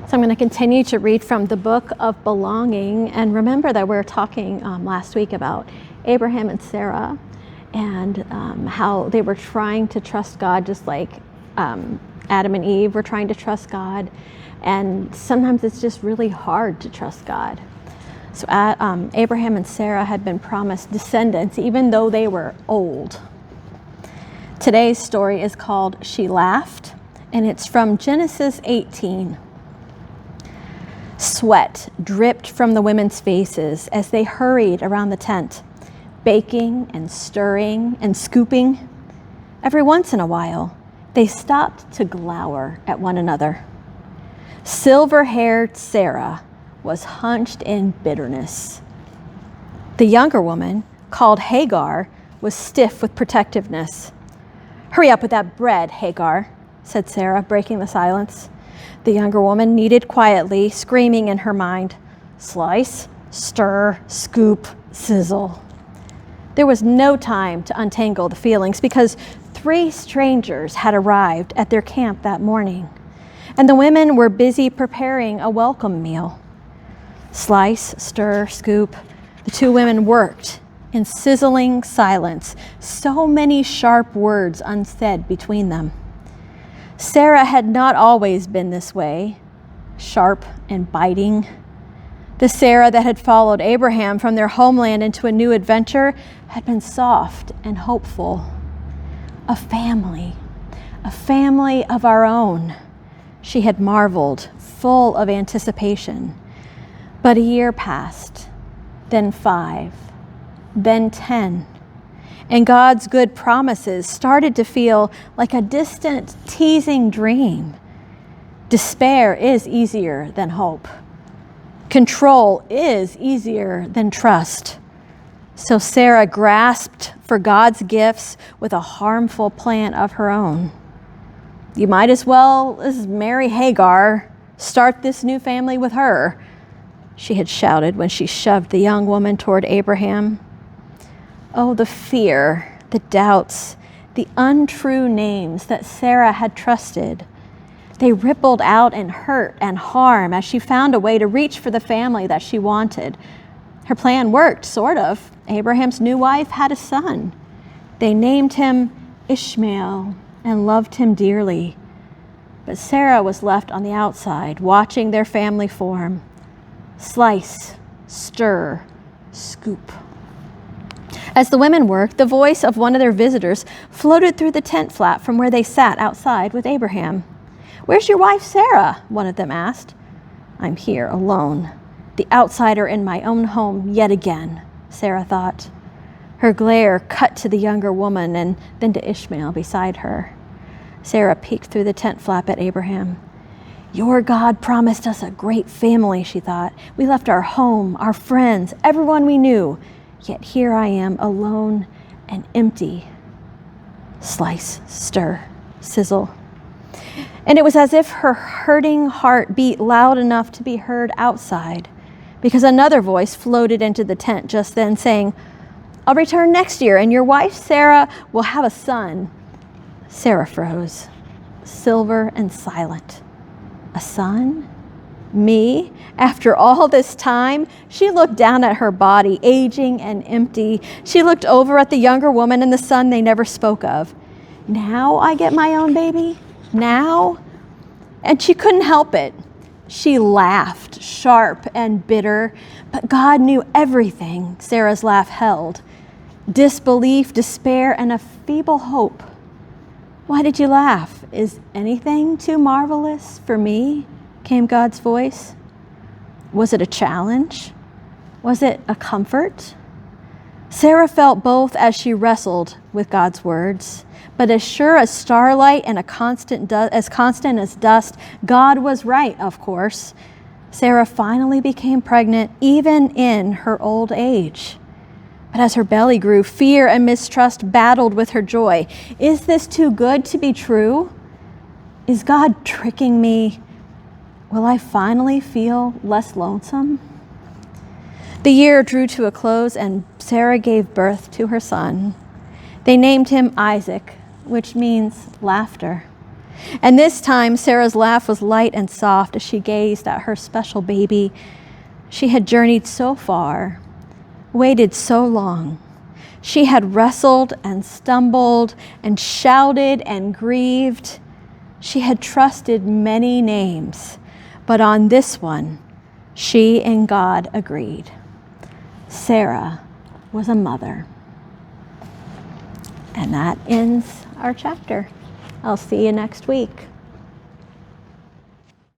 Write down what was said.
So I'm going to continue to read from the book of belonging. And remember that we were talking last week about Abraham and Sarah and how they were trying to trust God, just like Adam and Eve were trying to trust God. And sometimes it's just really hard to trust God. So Abraham and Sarah had been promised descendants, even though they were old. Today's story is called She Laughed, and it's from Genesis 18. Sweat dripped from the women's faces as they hurried around the tent, baking and stirring and scooping. Every once in a while, they stopped to glower at one another. Silver-haired Sarah was hunched in bitterness. The younger woman, called Hagar, was stiff with protectiveness. "Hurry up with that bread, Hagar," said Sarah, breaking the silence. The younger woman kneaded quietly, screaming in her mind, "Slice, stir, scoop, sizzle." There was no time to untangle the feelings because 3 strangers had arrived at their camp that morning, and the women were busy preparing a welcome meal. Slice, stir, scoop. The 2 women worked in sizzling silence, so many sharp words unsaid between them. Sarah had not always been this way, sharp and biting. The Sarah that had followed Abraham from their homeland into a new adventure had been soft and hopeful. A family of our own. She had marveled, full of anticipation. But a year passed, then 5, then 10. And God's good promises started to feel like a distant, teasing dream. Despair is easier than hope. Control is easier than trust. So Sarah grasped for God's gifts with a harmful plan of her own. "You might as well marry Hagar, start this new family with her," she had shouted when she shoved the young woman toward Abraham. Oh, the fear, the doubts, the untrue names that Sarah had trusted. They rippled out in hurt and harm as she found a way to reach for the family that she wanted. Her plan worked, sort of. Abraham's new wife had a son. They named him Ishmael and loved him dearly. But Sarah was left on the outside, watching their family form. Slice, stir, scoop. As the women worked, the voice of one of their visitors floated through the tent flap from where they sat outside with Abraham. "Where's your wife, Sarah?" one of them asked. "I'm here alone, the outsider in my own home yet again," Sarah thought. Her glare cut to the younger woman and then to Ishmael beside her. Sarah peeked through the tent flap at Abraham. "Your God promised us a great family," she thought. "We left our home, our friends, everyone we knew. Yet here I am, alone and empty." Slice, stir, sizzle. And it was as if her hurting heart beat loud enough to be heard outside, because another voice floated into the tent just then saying, "I'll return next year, and your wife, Sarah, will have a son." Sarah froze, silver and silent. A son? Me? After all this time? She looked down at her body, aging and empty. She looked over at the younger woman and the son they never spoke of. Now I get my own baby? Now? And she couldn't help it. She laughed, sharp and bitter, but God knew everything Sarah's laugh held. Disbelief, despair, and a feeble hope. "Why did you laugh? Is anything too marvelous for me?" came God's voice. Was it a challenge? Was it a comfort? Sarah felt both as she wrestled with God's words. But as sure as starlight and as constant as dust, God was right, of course. Sarah finally became pregnant, even in her old age. But as her belly grew, fear and mistrust battled with her joy. Is this too good to be true? Is God tricking me? Will I finally feel less lonesome? The year drew to a close, and Sarah gave birth to her son. They named him Isaac, which means laughter. And this time, Sarah's laugh was light and soft as she gazed at her special baby. She had journeyed so far, waited so long. She had wrestled and stumbled and shouted and grieved. She had trusted many names, but on this one, she and God agreed. Sarah was a mother. And that ends our chapter. I'll see you next week.